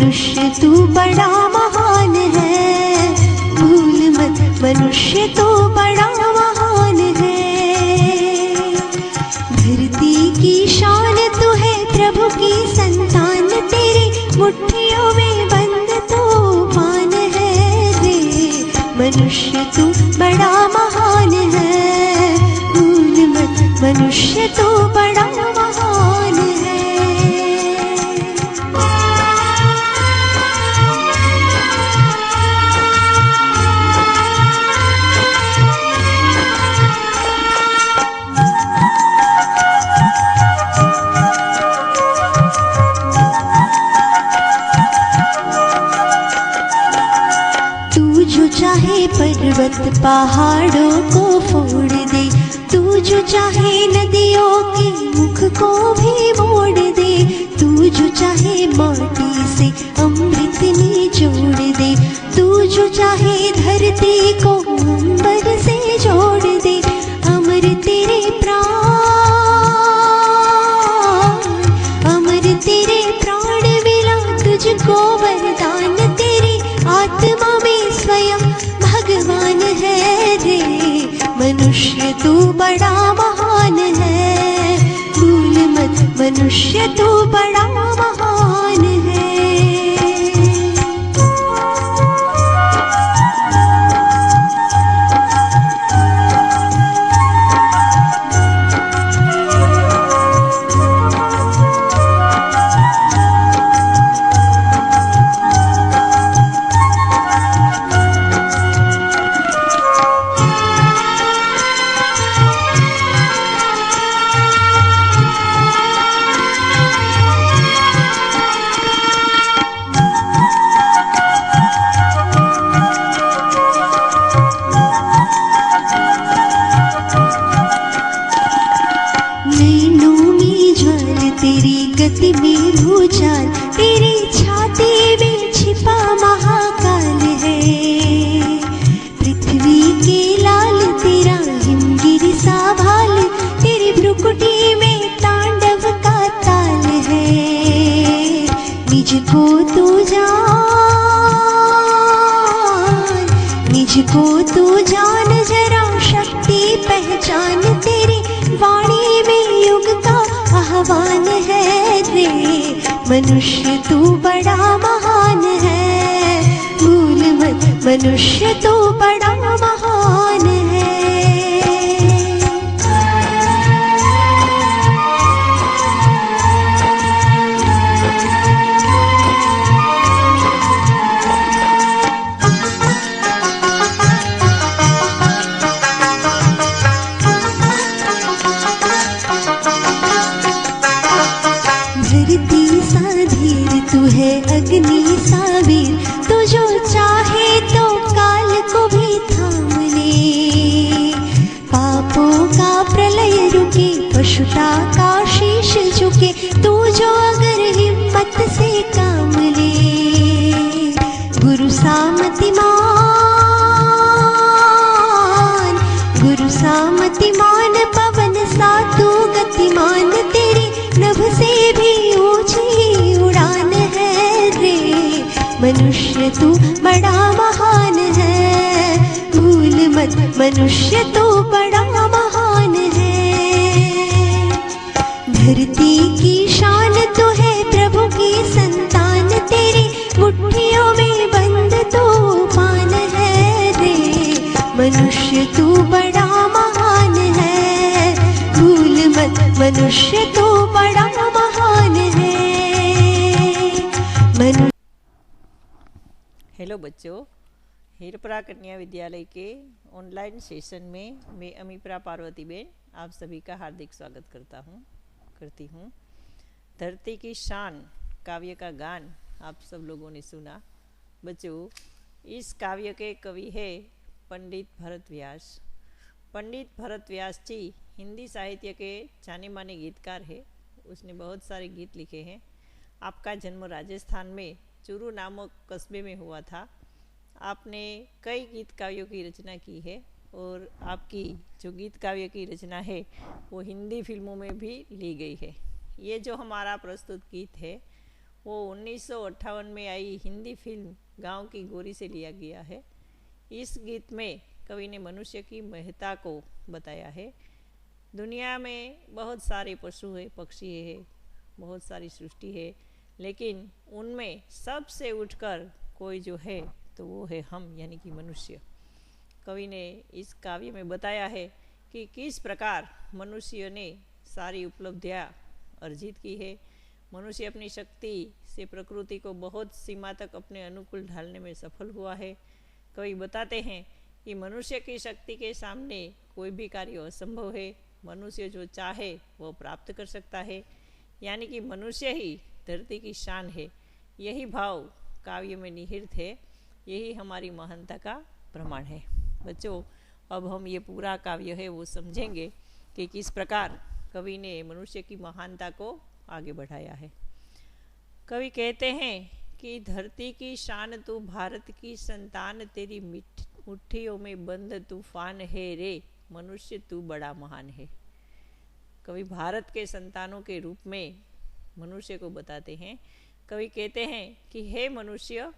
मनुष्य तू बड़ा महान है, भूल मत मनुष्य तू बड़ा महान है। धरती की शान तू है, प्रभु की संतान, तेरी मुट्ठियों में बंद तूफान है रे। मनुष्य तू बड़ा महान है, भूल मत मनुष्य तू बड़ा महान है। चाहे पर्वत पहाड़ों को फोड़ दे, तू जो चाहे नदियों के मुख को भी मोड़ दे, तू जो चाहे माटी से अमृत निचोड़ दे, तू जो चाहे धरती को अंबर से जोड़ दे। अमर तेरे प्राण, अमर तेरे प्राण मिला तुझको वरदान, तेरी आत्मा में स्वयं भगवान है रे। मनुष्य तू बड़ा महान है, भूल मत मनुष्य तू बड़ा महान है। तेरी गति में भूचाल, तेरी छाती में छिपा महाकाल है। पृथ्वी के लाल तेरा हिमगिरी सा भाल, तेरी भ्रुकुटी में तांडव का ताल है। निजको तू जान, निजको तू जान जरा शक्ति पहचान, तेरी वाणी में युग का आह्वान है रे। मनुष्य तू बड़ा महान है, भूल मत मनुष्य तू बड़ा महान है। तू है अग्नि सा वीर, तू जो चाहे तो काल को भी थाम ले। पापों का प्रलय रुके, पशुता का शीश झुके, तू जो अगर हिम्मत से काम ले। गुरु सामतिमान, गुरु सामतिमान, पवन सा तू गतिमान, तेरी नभ से भी ऊंची उड़ान है रे। मनुष्य तू बड़ा महान है, भूल मत मनुष्य तू बड़ा महान है। धरती की शान तू है, प्रभु की संतान, तेरी मुट्ठियों में बंद तूफान है रे। मनुष्य तू बड़ा महान है, भूल मत मनुष्य तू बड़ा महान है। हेलो बच्चों, हीरपरा कन्या विद्यालय के ऑनलाइन सेशन में मैं अमीप्रा पार्वतीबेन आप सभी का हार्दिक स्वागत करती हूँ। धरती की शान काव्य का गान आप सब लोगों ने सुना। बच्चों, इस काव्य के कवि है पंडित भरत व्यास। पंडित भरत व्यास जी हिंदी साहित्य के जाने माने गीतकार है। उसने बहुत सारे गीत लिखे हैं। आपका जन्म राजस्थान में चूरू नामक कस्बे में हुआ था। आपने कई गीत काव्यों की रचना की है और आपकी जो गीत काव्य की रचना है वो हिंदी फिल्मों में भी ली गई है। ये जो हमारा प्रस्तुत गीत है वो 1958 में आई हिंदी फिल्म गांव की गोरी से लिया गया है। इस गीत में कवि ने मनुष्य की महत्ता को बताया है। दुनिया में बहुत सारे पशु है, पक्षी है, बहुत सारी सृष्टि है, लेकिन उनमें सबसे उठकर कोई जो है तो वो है हम, यानी कि मनुष्य। कवि ने इस काव्य में बताया है कि किस प्रकार मनुष्य ने सारी उपलब्धियां अर्जित की है। मनुष्य अपनी शक्ति से प्रकृति को बहुत सीमा तक अपने अनुकूल ढालने में सफल हुआ है। कवि बताते हैं कि मनुष्य की शक्ति के सामने कोई भी कार्य असंभव है। मनुष्य जो चाहे वो प्राप्त कर सकता है, यानी कि मनुष्य ही धरती की शान है। यही भाव काव्य में निहित है, यही हमारी महानता का प्रमाण है। बच्चों, अब हम ये पूरा काव्य है वो समझेंगे कि किस प्रकार कवि ने मनुष्य की महानता को आगे बढ़ाया है। कवि कहते हैं कि धरती की शान तू, भारत की संतान, तेरी मुट्ठियों में बंद तूफान है रे, मनुष्य तू बड़ा महान है। कवि भारत के संतानों के रूप में मनुष्य को बताते हैं। कवि कहते हैं कि हे मनुष्य,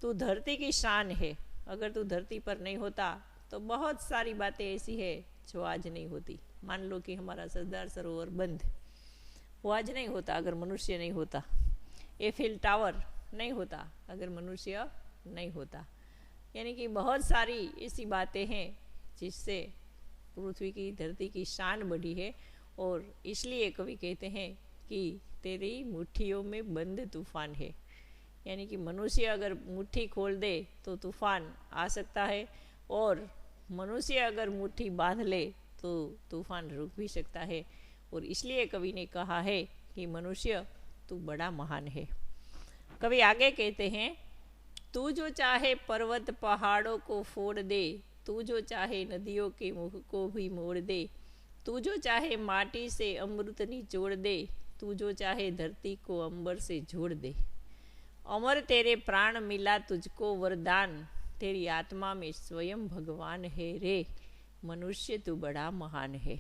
तू धरती की शान है। अगर तू धरती पर नहीं होता तो बहुत सारी बातें ऐसी है जो आज नहीं होती। मान लो कि हमारा सरदार सरोवर बंद, वो आज नहीं होता अगर मनुष्य नहीं होता। एफिल टावर नहीं होता अगर मनुष्य नहीं होता। यानी कि बहुत सारी ऐसी बातें हैं जिससे पृथ्वी की, धरती की शान बढ़ी है। और इसलिए कवि कहते हैं कि तेरी मुट्ठियों में बंद तूफान है। यानी कि मनुष्य अगर मुट्ठी खोल दे तो तूफान आ सकता है, और मनुष्य अगर मुट्ठी बांध ले तो तूफान रुक भी सकता है। और इसलिए कवि ने कहा है कि मनुष्य तू बड़ा महान है। कवि आगे कहते हैं, तू जो चाहे पर्वत पहाड़ों को फोड़ दे, तू जो चाहे नदियों के मुख को भी मोड़ दे, तू जो चाहे माटी से अमृत निचोड़ दे, तू जो चाहे धरती को अंबर से जोड़ दे। अमर तेरे प्राण मिला तुझको वरदान, तेरी आत्मा में स्वयं भगवान है रे, मनुष्य तू बड़ा महान है।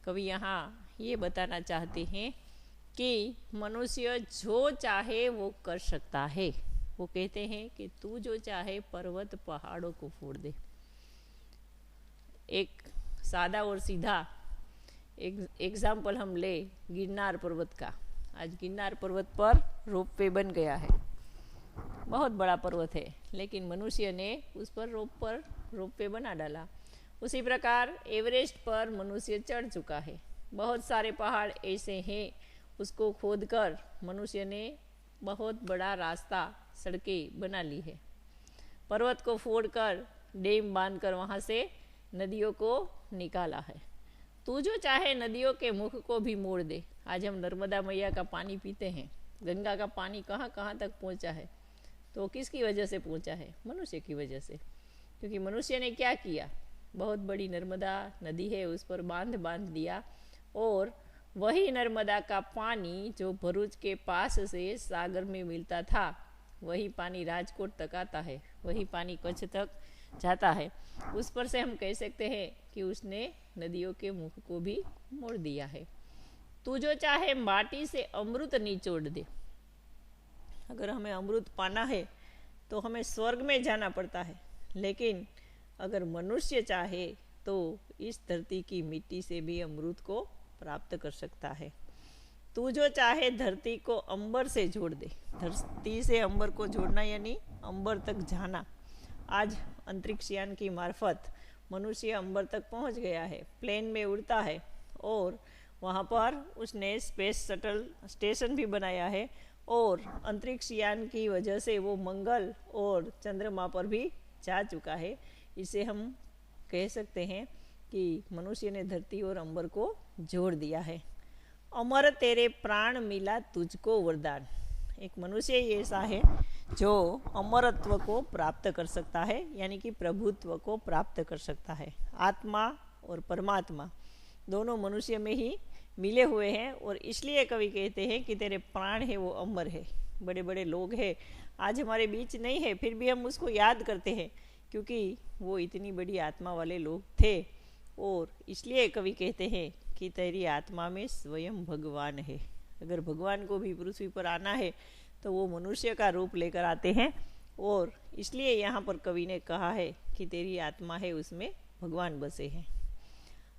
कवि यहाँ ये बताना चाहते हैं कि मनुष्य जो चाहे वो कर सकता है। वो कहते हैं कि तू जो चाहे पर्वत पहाड़ों को फोड़ दे। एक सादा और सीधा एग्जाम्पल हम ले गिरनार पर्वत का। आज गिरनार पर्वत पर रोपवे बन गया है, बहुत बड़ा पर्वत है, लेकिन मनुष्य ने उस पर रोपवे बना डाला। उसी प्रकार एवरेस्ट पर मनुष्य चढ़ चुका है। बहुत सारे पहाड़ ऐसे हैं, उसको खोदकर मनुष्य ने बहुत बड़ा रास्ता, सड़कें बना ली है। पर्वत को फोड़कर डैम बांधकर वहाँ से नदियों को निकाला है। तू जो चाहे नदियों के मुख को भी मोड़ दे। आज हम नर्मदा मैया का पानी पीते हैं, गंगा का पानी कहाँ कहाँ तक पहुँचा है, तो किसकी वजह से पहुँचा है? मनुष्य की वजह से। क्योंकि मनुष्य ने क्या किया, बहुत बड़ी नर्मदा नदी है, उस पर बांध दिया, और वही नर्मदा का पानी जो भरूच के पास से सागर में मिलता था, वही पानी राजकोट तक आता है, वही पानी कच्छ तक जाता है। उस पर से हम कह सकते हैं कि उसने नदियों के मुख को भी मोड़ दिया है। तू जो चाहे माटी से अमृत निचोड़ दे। अगर हमें अमृत पाना है तो हमें स्वर्ग में जाना पड़ता है, लेकिन अगर मनुष्य चाहे तो इस धरती की मिट्टी से भी अमृत को प्राप्त कर सकता है। तू जो चाहे धरती को अंबर से जोड़ दे। धरती से अंबर को जोड़ना यानी अंबर तक जाना। आज अंतरिक्ष यान की मार्फत मनुष्य अंबर तक पहुंच गया है, प्लेन में उड़ता है, और वहां पर उसने स्पेस शटल स्टेशन भी बनाया है, और अंतरिक्ष यान की वजह से वो मंगल और चंद्रमा पर भी जा चुका है। इसे हम कह सकते हैं कि मनुष्य ने धरती और अंबर को जोड़ दिया है। अमर तेरे प्राण मिला तुझको वरदान। एक मनुष्य ही ऐसा है जो अमरत्व को प्राप्त कर सकता है, यानी कि प्रभुत्व को प्राप्त कर सकता है। आत्मा और परमात्मा दोनों मनुष्य में ही मिले हुए हैं, और इसलिए कवि कहते हैं कि तेरे प्राण है वो अमर है। बड़े बड़े लोग हैं, आज हमारे बीच नहीं है, फिर भी हम उसको याद करते हैं, क्योंकि वो इतनी बड़ी आत्मा वाले लोग थे। और इसलिए कवि कहते हैं कि तेरी आत्मा में स्वयं भगवान है। अगर भगवान को भी पृथ्वी पर आना है तो वो मनुष्य का रूप लेकर आते हैं, और इसलिए यहाँ पर कवि ने कहा है कि तेरी आत्मा है उसमें भगवान बसे हैं।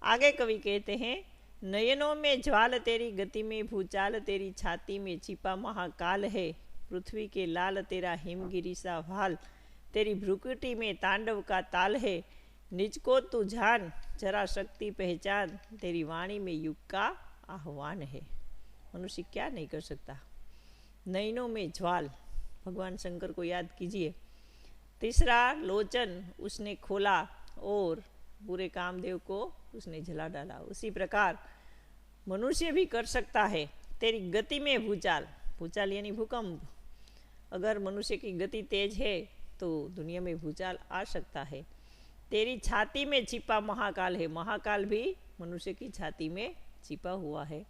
आगे कवि कहते हैं, नयनों में ज्वाल तेरी गति में भूचाल, तेरी छाती में छिपा महाकाल है, पृथ्वी के लाल तेरा हिमगिरी सा भाल, तेरी भ्रुकुटी में तांडव का ताल है, निज को तू जान जरा शक्ति पहचान, तेरी वाणी में युग का आह्वान है। मनुष्य क्या नहीं कर सकता। नयनों में ज्वाल, भगवान शंकर को याद कीजिए। तीसरा लोचन उसने खोला और पूरे कामदेव को उसने जला डाला। उसी प्रकार मनुष्य भी कर सकता है। तेरी गति में भूचाल, भूचाल यानी भूकंप, अगर मनुष्य की गति तेज है तो दुनिया में भूचाल आ सकता है। तेरी छाती में छिपा महाकाल है, महाकाल भी मनुष्य की छाती में छिपा हुआ है।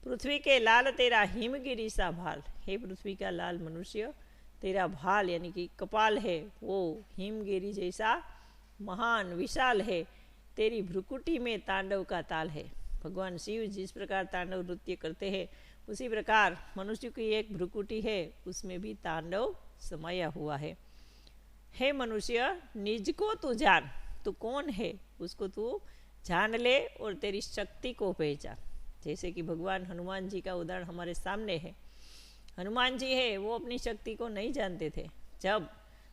पृथ्वी के लाल तेरा हिमगिरी सा भाल, हे पृथ्वी का लाल मनुष्य, तेरा भाल यानी कि कपाल है वो हिमगिरी जैसा महान विशाल है। तेरी भ्रुकुटी में तांडव का ताल है। भगवान शिव जिस प्रकार तांडव नृत्य करते हैं उसी प्रकार मनुष्य की एक भ्रुकुटी है, उसमें भी तांडव समाया हुआ है। हे मनुष्य, निज को तू जान, तू कौन है उसको तू जान ले और तेरी शक्ति को पहचान। जैसे कि भगवान हनुमान जी का उदाहरण हमारे सामने है। हनुमान जी है वो अपनी शक्ति को नहीं जानते थे। जब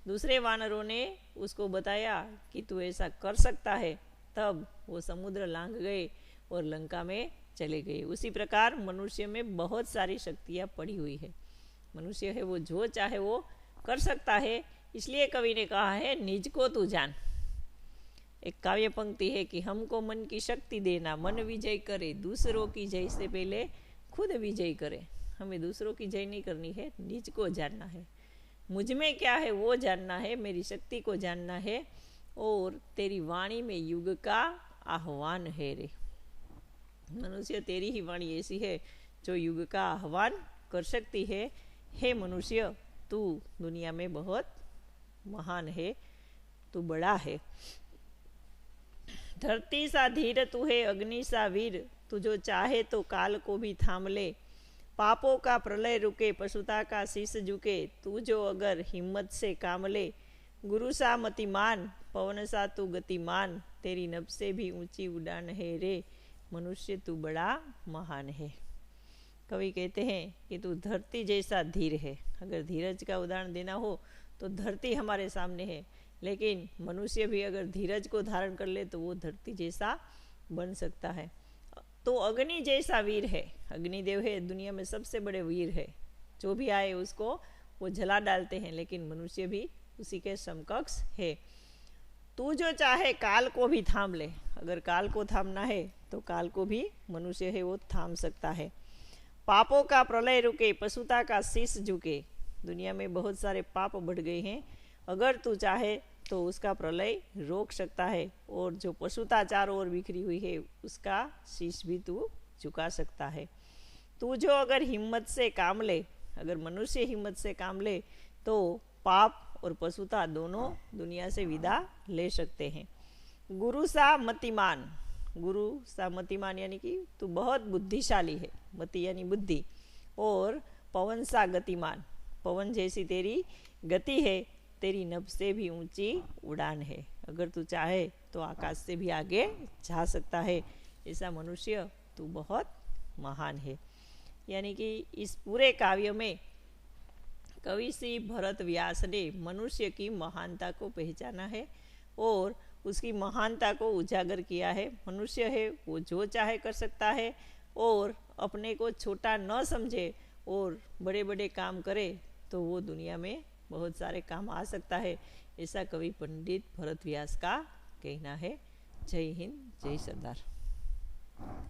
दूसरे वानरों ने उसको बताया कि तू ऐसा कर सकता है, तब वो समुद्र लांघ गए और लंका में चले गए। उसी प्रकार मनुष्य में बहुत सारी शक्तियाँ पड़ी हुई है। मनुष्य है वो जो चाहे वो कर सकता है। इसलिए कवि ने कहा है, निज को तू जान। एक काव्य पंक्ति है कि हमको मन की शक्ति देना, मन विजय करे, दूसरों की जय से पहले खुद विजय करे। हमें दूसरों की जय नहीं करनी है, निज को जानना है। मुझ में क्या है वो जानना है, मेरी शक्ति को जानना है, और तेरी वाणी में युग का आह्वान है रे। मनुष्य, तेरी ही वाणी ऐसी है जो युग का आह्वान कर सकती है। हे मनुष्य, तू दुनिया में बहुत महान है, तू बड़ा है। धरती सा धीर तू है, अग्नि सा वीर, तू जो चाहे तो काल को भी थाम ले। पापों का प्रलय रुके, पशुता का शीश झुके, तू जो अगर हिम्मत से काम ले। गुरु सा मतिमान, पवन सा तू गतिमान, तेरी नभ से भी ऊंची उड़ान है रे। मनुष्य, तू बड़ा महान है। कवि कहते हैं कि तू धरती जैसा धीर है। अगर धीरज का उदाहरण देना हो तो धरती हमारे सामने है, लेकिन मनुष्य भी अगर धीरज को धारण कर ले तो वो धरती जैसा बन सकता है। तो अग्नि जैसा वीर है। अग्निदेव है दुनिया में सबसे बड़े वीर है, जो भी आए उसको वो जला डालते हैं, लेकिन मनुष्य भी उसी के समकक्ष है। तू जो चाहे काल को भी थाम ले। अगर काल को थामना है तो काल को भी मनुष्य है वो थाम सकता है। पापों का प्रलय रुके, पशुता का शीश झुके। दुनिया में बहुत सारे पाप बढ़ गए हैं, अगर तू चाहे तो उसका प्रलय रोक सकता है, और जो पशुता चारों ओर बिखरी हुई है उसका शीश भी तू झुका सकता है। तू जो अगर हिम्मत से काम ले, अगर मनुष्य हिम्मत से काम ले तो पाप और पशुता दोनों दुनिया से विदा ले सकते हैं। गुरु सा मतिमान, गुरु सा मतिमान यानी कि तू बहुत बुद्धिशाली है, मति यानी बुद्धि, और पवन सा गतिमान, पवन जैसी तेरी गति है, तेरी नभ से भी ऊंची उड़ान है। अगर तू चाहे तो आकाश से भी आगे जा सकता है। ऐसा मनुष्य तू बहुत महान है। यानी कि इस पूरे काव्य में कवि श्री भरत व्यास ने मनुष्य की महानता को पहचाना है और उसकी महानता को उजागर किया है। मनुष्य है वो जो चाहे कर सकता है और अपने को छोटा न समझे और बड़े बड़े काम करे तो वो दुनिया में बहुत सारे काम आ सकता है। ऐसा कवि पंडित भरत व्यास का कहना है। जय हिंद, जय सरदार।